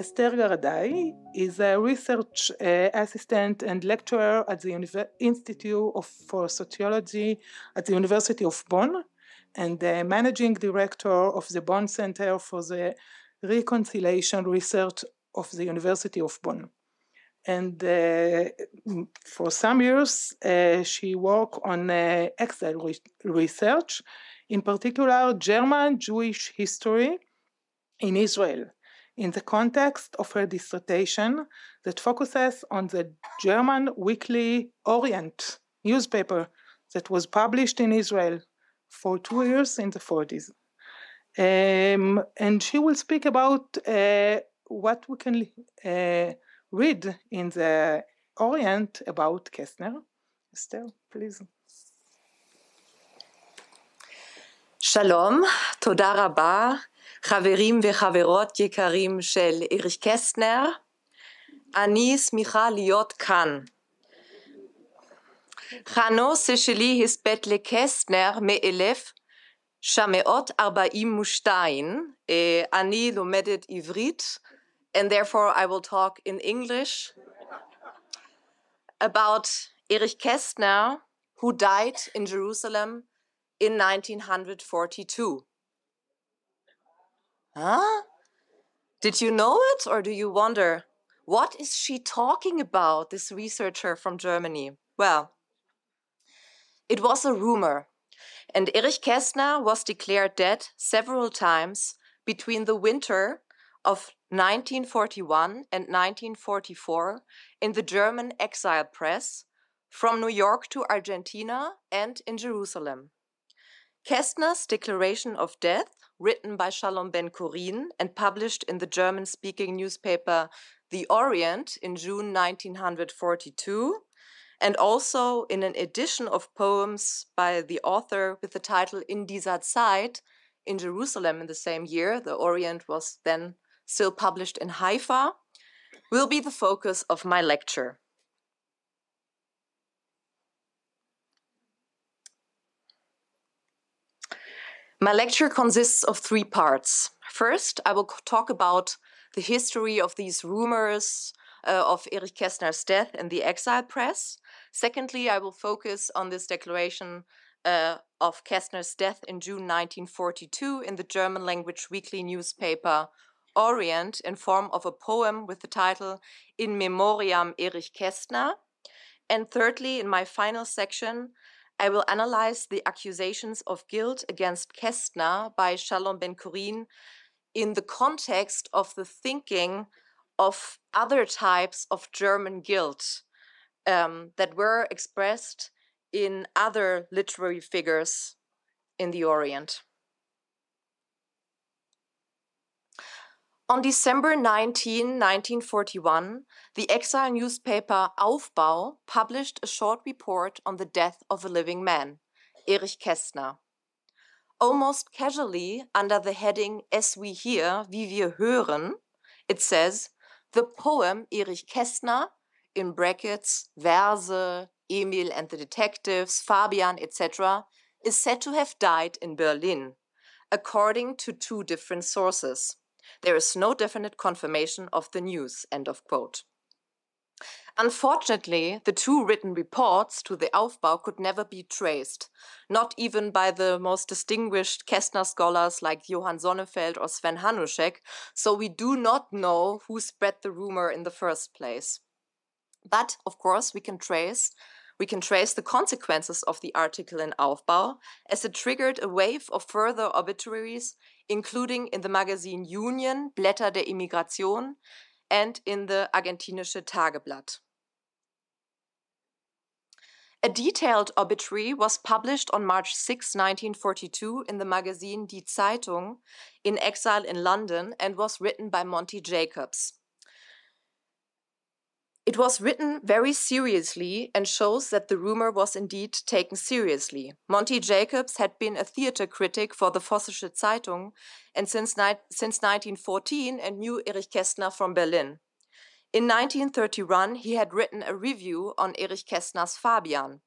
Esther Gardei is a research assistant and lecturer at the Institute for Sociology at the University of Bonn, and the managing director of the Bonn Center for the Reconciliation Research of the University of Bonn. And for some years, she worked on exile research, in particular German Jewish history in Israel, in the context of her dissertation that focuses on the German weekly Orient newspaper that was published in Israel for 2 years in the 40s. And she will speak about what we can read in the Orient about Kästner. Esther, please. שלום, תודה רבה, חברים וחברות יקרים של אריך קסטנר. אני שמחה להיות כאן. הנושא שלי הספק לקסטנר מ-1942. אני לומדת עברית, and therefore I will talk in English about Erich Kästner, who died in Jerusalem in 1942. Huh? Did you know it, or do you wonder, what is she talking about, this researcher from Germany? Well, it was a rumor, and Erich Kästner was declared dead several times between the winter of 1941 and 1944 in the German exile press, from New York to Argentina and in Jerusalem. Kästner's declaration of death, written by Shalom Ben-Chorin and published in the German-speaking newspaper The Orient in June 1942, and also in an edition of poems by the author with the title In dieser Zeit in Jerusalem in the same year, The Orient was then still published in Haifa, will be the focus of my lecture. My lecture consists of 3 parts. First, I will talk about the history of these rumors of Erich Kästner's death in the exile press. Secondly, I will focus on this declaration of Kästner's death in June 1942 in the German language weekly newspaper Orient in form of a poem with the title In Memoriam Erich Kästner. And thirdly, in my final section, I will analyze the accusations of guilt against Kästner by Shalom Ben-Chorin in the context of the thinking of other types of German guilt that were expressed in other literary figures in the Orient. On December 19, 1941, the exile newspaper Aufbau published a short report on the death of a living man, Erich Kästner. Almost casually, under the heading As we hear, wie wir hören, it says, the poem Erich Kästner, in brackets, Verse, Emil and the Detectives, Fabian, etc., is said to have died in Berlin, according to 2 different sources. There is no definite confirmation of the news, end of quote. Unfortunately, the 2 written reports to the Aufbau could never be traced, not even by the most distinguished Kästner scholars like Johann Sonnefeld or Sven Hanuschek, so we do not know who spread the rumor in the first place. But, of course, we can trace the consequences of the article in Aufbau, as it triggered a wave of further obituaries, including in the magazine Union, Blätter der Immigration, and in the Argentinische Tageblatt. A detailed obituary was published on March 6, 1942 in the magazine Die Zeitung, in exile in London, and was written by Monty Jacobs. It was written very seriously and shows that the rumor was indeed taken seriously. Monty Jacobs had been a theater critic for the Vossische Zeitung and since 1914 and knew Erich Kästner from Berlin. In 1931, he had written a review on Erich Kästner's Fabian,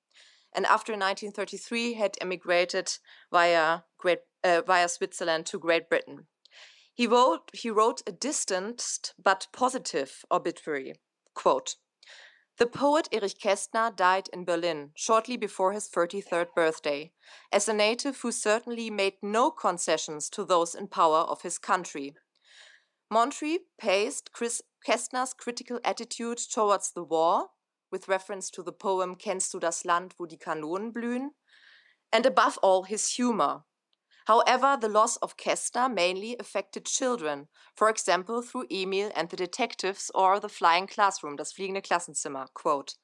and after 1933 had emigrated via Switzerland to Great Britain. He wrote a distanced but positive obituary. Quote, "The poet Erich Kästner died in Berlin shortly before his 33rd birthday, as a native who certainly made no concessions to those in power of his country." Monti praised Kästner's critical attitude towards the war, with reference to the poem "Kennst du das Land, wo die Kanonen blühen?" and above all his humor. However, the loss of Kästner mainly affected children, for example through Emil and the Detectives or The Flying Classroom, das fliegende Klassenzimmer. Quote,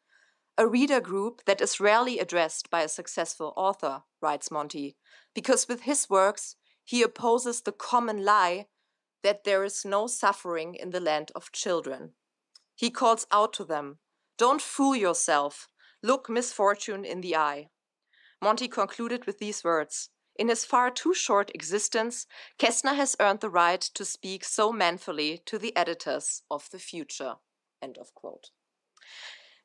"A reader group that is rarely addressed by a successful author," writes Monti, "because with his works he opposes the common lie that there is no suffering in the land of children. He calls out to them, 'Don't fool yourself, look misfortune in the eye.'" Monti concluded with these words, "In his far too short existence, Kästner has earned the right to speak so manfully to the editors of the future." End of quote.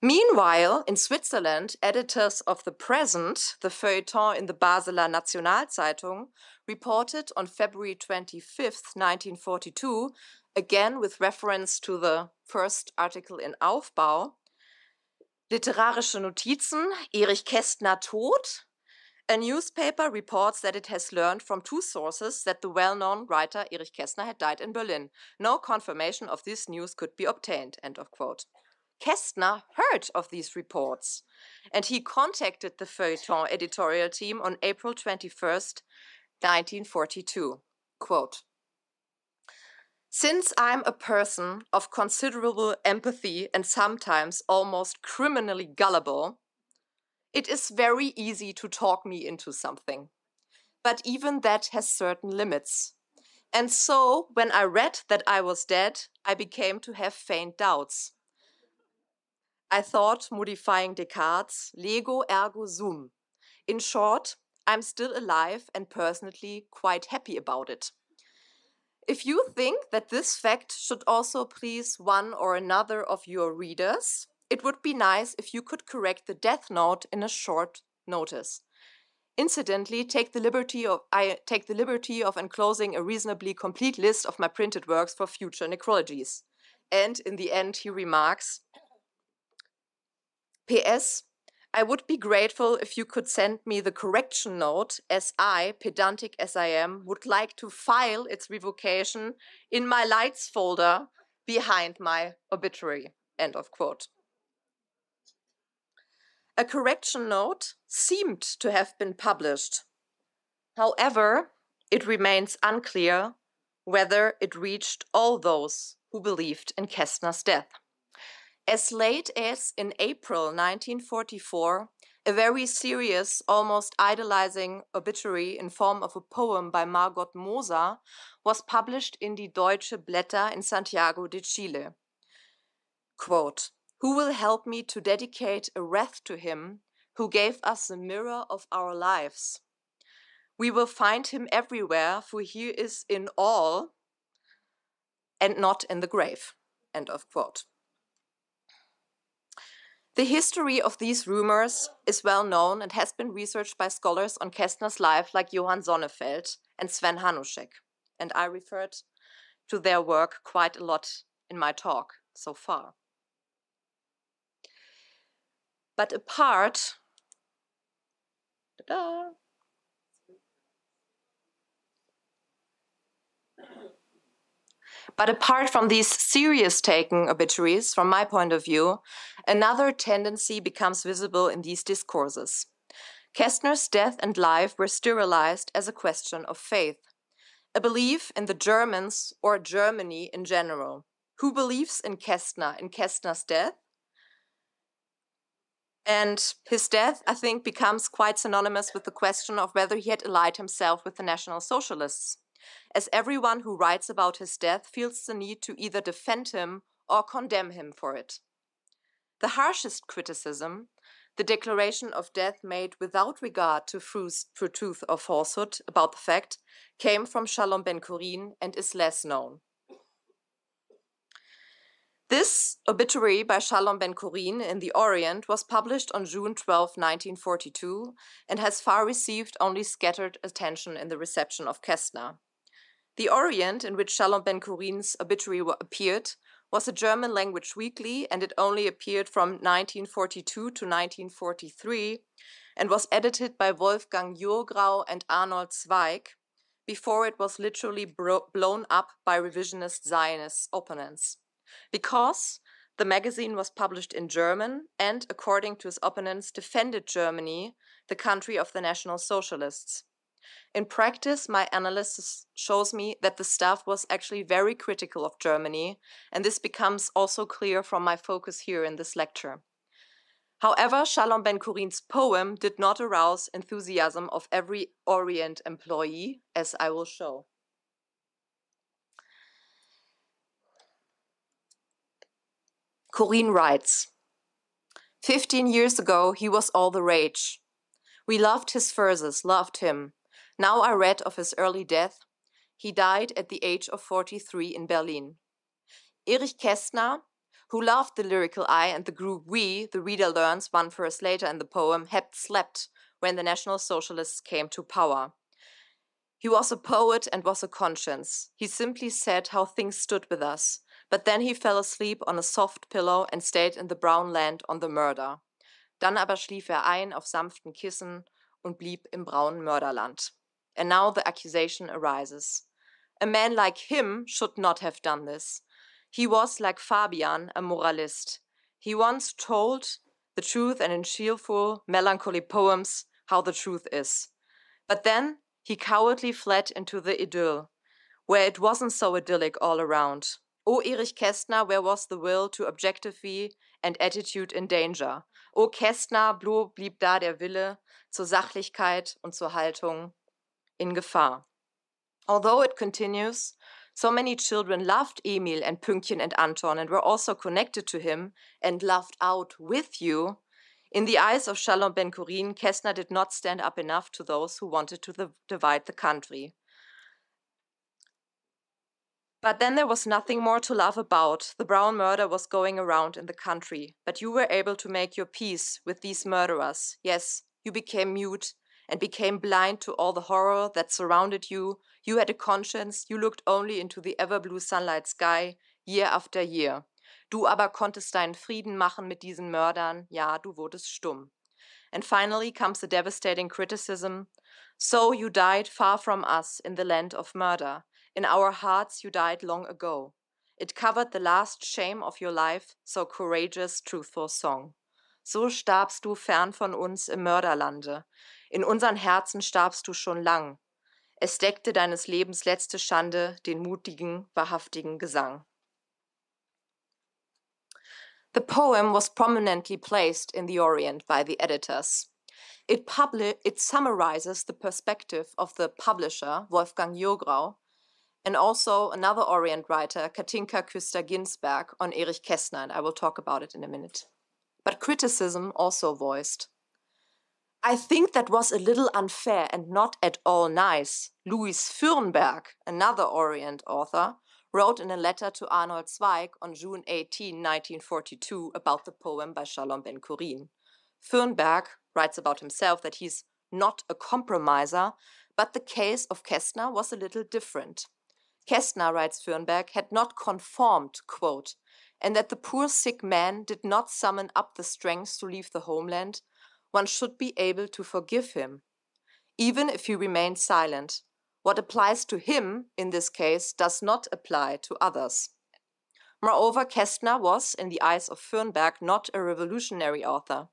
Meanwhile, in Switzerland, editors of The Present, the feuilleton in the Basler Nationalzeitung, reported on February 25th, 1942, again with reference to the first article in Aufbau, "Literarische Notizen, Erich Kästner tot." A newspaper reports that it has learned from two sources that the well-known writer Erich Kästner had died in Berlin. No confirmation of this news could be obtained. End of quote. Kästner heard of these reports, and he contacted the feuilleton editorial team on April 21st, 1942. Quote, "Since I'm a person of considerable empathy and sometimes almost criminally gullible, it is very easy to talk me into something. But even that has certain limits. And so, when I read that I was dead, I became to have faint doubts. I thought, modifying Descartes, lego ergo sum. In short, I'm still alive and personally quite happy about it. If you think that this fact should also please one or another of your readers, it would be nice if you could correct the death note in a short notice. Incidentally, I take the liberty of enclosing a reasonably complete list of my printed works for future necrologies." And in the end, he remarks, "PS, I would be grateful if you could send me the correction note, as I, pedantic as I am, would like to file its revocation in my lights folder behind my obituary." End of quote. A correction note seemed to have been published. However, it remains unclear whether it reached all those who believed in Kästner's death. As late as in April 1944, a very serious, almost idolizing obituary in form of a poem by Margot Moser was published in Die Deutsche Blätter in Santiago de Chile. Quote, "Who will help me to dedicate a wreath to him who gave us the mirror of our lives? We will find him everywhere, for he is in all and not in the grave." End of quote. The history of these rumors is well known and has been researched by scholars on Kästner's life like Johann Sonnefeld and Sven Hanuschek, and I referred to their work quite a lot in my talk so far. But apart from these serious-taking obituaries, from my point of view, another tendency becomes visible in these discourses. Kästner's death and life were sterilized as a question of faith, a belief in the Germans or Germany in general. Who believes in Kästner, in Kästner's death? And his death, I think, becomes quite synonymous with the question of whether he had allied himself with the National Socialists, as everyone who writes about his death feels the need to either defend him or condemn him for it. The harshest criticism, the declaration of death made without regard to truth or falsehood about the fact, came from Shalom Ben-Chorin and is less known. This obituary by Shalom Ben-Chorin in the Orient was published on June 12, 1942, and has far received only scattered attention in the reception of Kästner. The Orient, in which Shalom Ben-Gurion's obituary appeared, was a German-language weekly, and it only appeared from 1942 to 1943 and was edited by Wolfgang Jurgrau and Arnold Zweig before it was literally blown up by revisionist-Zionist opponents. Because the magazine was published in German and, according to his opponents, defended Germany, the country of the National Socialists. In practice, my analysis shows me that the staff was actually very critical of Germany, and this becomes also clear from my focus here in this lecture. However, Shalom Ben-Gurion's poem did not arouse enthusiasm of every Orient employee, as I will show. Gurion writes, 15 years ago, he was all the rage. We loved his verses, loved him. Now I read of his early death. He died at the age of 43 in Berlin. Erich Kästner, who loved the lyrical eye and the group we, the reader learns one verse later in the poem, had slept when the National Socialists came to power. He was a poet and was a conscience. He simply said how things stood with us, but then he fell asleep on a soft pillow and stayed in the brown land on the murder. Dann aber schlief ein auf sanften Kissen und blieb im braunen Mörderland. And now the accusation arises. A man like him should not have done this. He was, like Fabian, a moralist. He once told the truth and in cheerful, melancholy poems how the truth is. But then he cowardly fled into the idyll, where it wasn't so idyllic all around. O Erich Kästner, where was the will to objectivity and attitude in danger? O Kästner, wo blieb da der Wille zur Sachlichkeit und zur Haltung in Gefahr? Although it continues, so many children loved Emil and Pünktchen and Anton and were also connected to him and loved out with you. In the eyes of Shalom Ben-Gurion, Kästner did not stand up enough to those who wanted to divide the country. But then there was nothing more to laugh about. The brown murder was going around in the country, but you were able to make your peace with these murderers. Yes, you became mute and became blind to all the horror that surrounded you. You had a conscience, you looked only into the ever-blue sunlight sky, year after year. Du aber konntest deinen Frieden machen mit diesen Mördern, ja, du wurdest stumm. And finally comes the devastating criticism. So you died far from us in the land of murder. In our hearts you died long ago. It covered the last shame of your life, so courageous, truthful song. So starbst du fern von uns im Mörderlande. In unseren Herzen starbst du schon lang. Es deckte deines Lebens letzte Schande den mutigen, wahrhaftigen Gesang. The poem was prominently placed in the Orient by the editors. It summarizes the perspective of the publisher, Wolfgang Jurgrau, and also another Orient writer, Katinka Küster-Ginsberg, on Erich Kästner, and I will talk about it in a minute. But criticism also voiced. I think that was a little unfair and not at all nice. Louis Fürnberg, another Orient author, wrote in a letter to Arnold Zweig on June 18, 1942, about the poem by Shalom Ben-Gurion. Fürnberg writes about himself that he's not a compromiser, but the case of Kästner was a little different. Kästner, writes Fürnberg, had not conformed, quote, and that the poor sick man did not summon up the strength to leave the homeland. One should be able to forgive him, even if he remained silent. What applies to him, in this case, does not apply to others. Moreover, Kästner was, in the eyes of Fürnberg, not a revolutionary author.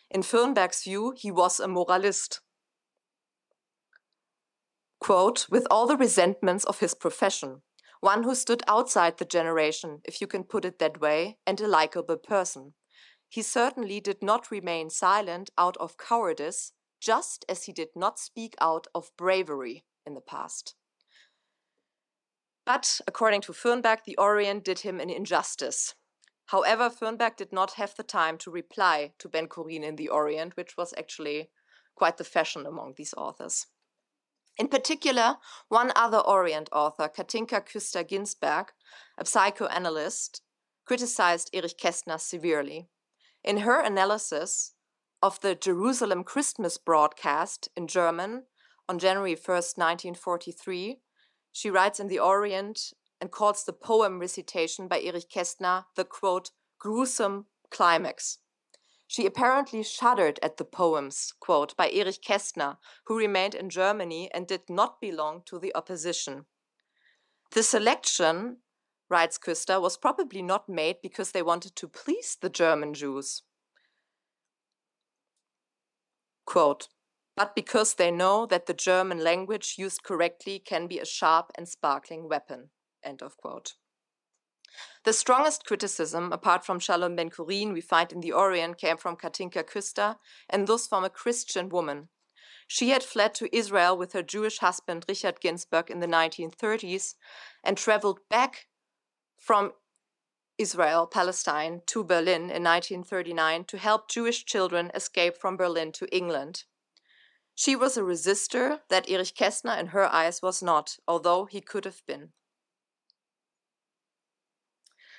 In Fürnberg's view, he was a moralist. Quote, with all the resentments of his profession, one who stood outside the generation, if you can put it that way, and a likable person. He certainly did not remain silent out of cowardice, just as he did not speak out of bravery in the past. But, according to Fürnberg, the Orient did him an injustice. However, Fürnberg did not have the time to reply to Ben-Gurion in the Orient, which was actually quite the fashion among these authors. In particular, one other Orient author, Katinka Küster-Ginsberg, a psychoanalyst, criticized Erich Kästner severely. In her analysis of the Jerusalem Christmas broadcast in German on January 1st, 1943, she writes in the Orient and calls the poem recitation by Erich Kästner the, quote, gruesome climax. She apparently shuddered at the poems, quote, by Erich Kästner, who remained in Germany and did not belong to the opposition. The selection, writes Küster, was probably not made because they wanted to please the German Jews, quote, but because they know that the German language used correctly can be a sharp and sparkling weapon, end of quote. The strongest criticism, apart from Shalom Ben-Kurin, we find in the Orient came from Katinka Küster, and thus from a Christian woman. She had fled to Israel with her Jewish husband Richard Ginsburg in the 1930s and traveled back from Israel, Palestine, to Berlin in 1939 to help Jewish children escape from Berlin to England. She was a resistor that Erich Kästner in her eyes was not, although he could have been.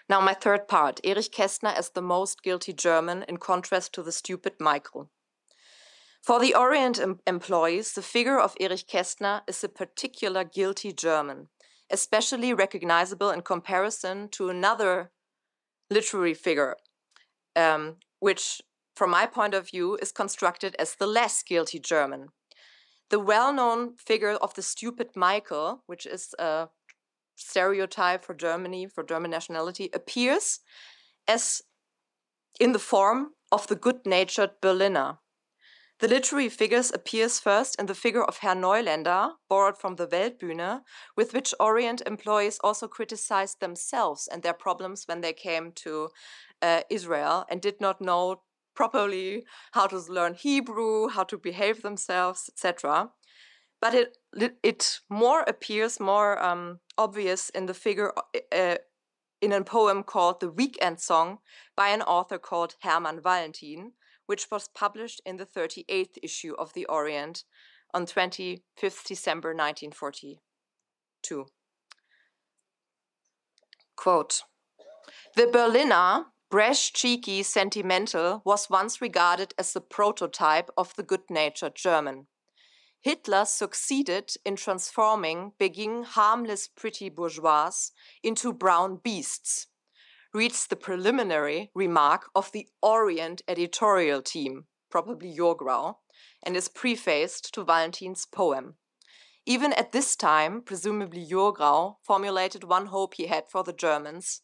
Now my third part, Erich Kästner as the most guilty German in contrast to the stupid Michael. For the Orient employees, the figure of Erich Kästner is a particular guilty German, especially recognizable in comparison to another literary figure, which, from my point of view, is constructed as the less guilty German. The well-known figure of the stupid Michael, which is a stereotype for Germany, for German nationality, appears as in the form of the good-natured Berliner. The literary figures appears first in the figure of Herr Neuländer, borrowed from the Weltbühne, with which Orient employees also criticized themselves and their problems when they came to Israel and did not know properly how to learn Hebrew, how to behave themselves, etc. But it more appears more obvious in the figure in a poem called The Weekend Song by an author called Hermann Valentin, which was published in the 38th issue of the Orient on 25th December 1942. Quote, the Berliner, brash, cheeky, sentimental, was once regarded as the prototype of the good-natured German. Hitler succeeded in transforming begging, harmless, pretty bourgeois into brown beasts, reads the preliminary remark of the Orient editorial team, probably Jorgrau, and is prefaced to Valentin's poem. Even at this time, presumably Jorgrau formulated one hope he had for the Germans.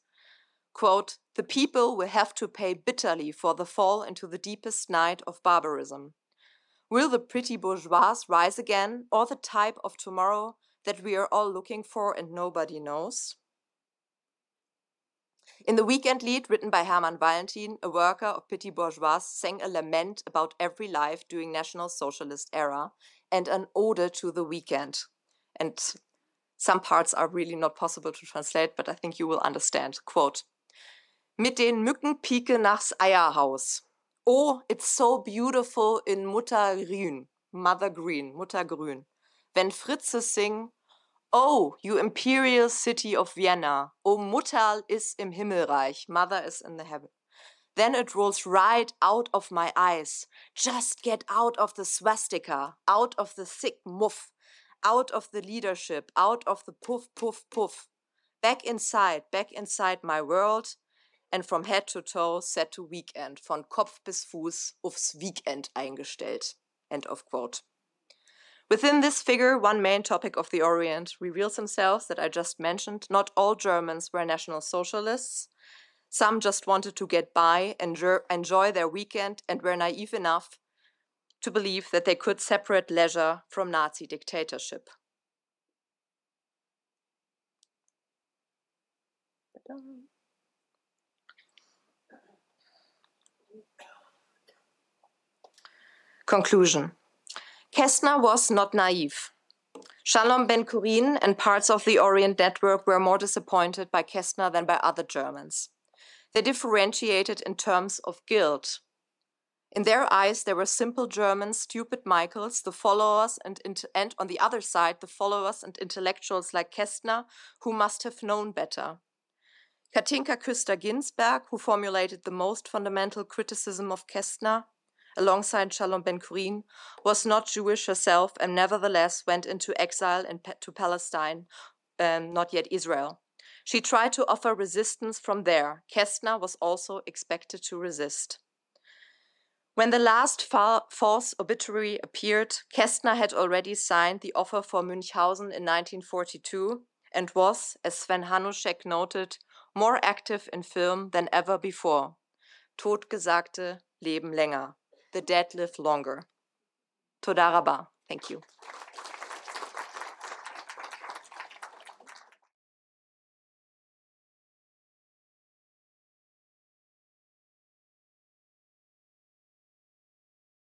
Quote, the people will have to pay bitterly for the fall into the deepest night of barbarism. Will the pretty bourgeois rise again, or the type of tomorrow that we are all looking for and nobody knows? In the Weekend Lied, written by Hermann Valentin, a worker of Petit Bourgeois sang a lament about every life during National Socialist era and an ode to the weekend. And some parts are really not possible to translate, but I think you will understand. Quote, mit den Mückenpike nachs Eierhaus. Oh, it's so beautiful in Mutter Grün, Mother Green, Mutter Grün. Wenn Fritze sing, oh, you imperial city of Vienna, oh, Mutter is im Himmelreich, Mother is in the heaven. Then it rolls right out of my eyes. Just get out of the swastika, out of the thick muff, out of the leadership, out of the puff, puff, puff. Back inside my world, and from head to toe set to weekend, von Kopf bis Fuß aufs Weekend eingestellt. End of quote. Within this figure, one main topic of the Orient reveals themselves that I just mentioned. Not all Germans were National Socialists. Some just wanted to get by and enjoy their weekend and were naive enough to believe that they could separate leisure from Nazi dictatorship. Conclusion. Kästner was not naive. Shalom Ben-Kurin and parts of the Orient network were more disappointed by Kästner than by other Germans. They differentiated in terms of guilt. In their eyes, there were simple Germans, stupid Michaels, the followers, and on the other side, the followers and intellectuals like Kästner, who must have known better. Katinka Küster-Ginsberg, who formulated the most fundamental criticism of Kästner, alongside Shalom Ben-Kurin, was not Jewish herself and nevertheless went into exile to Palestine not yet Israel. She tried to offer resistance from there. Kästner was also expected to resist. When the last false obituary appeared, Kästner had already signed the offer for Münchhausen in 1942 and was, as Sven Hanuschek noted, more active in film than ever before. Totgesagte leben länger. The dead live longer. Toda rabba. Thank you.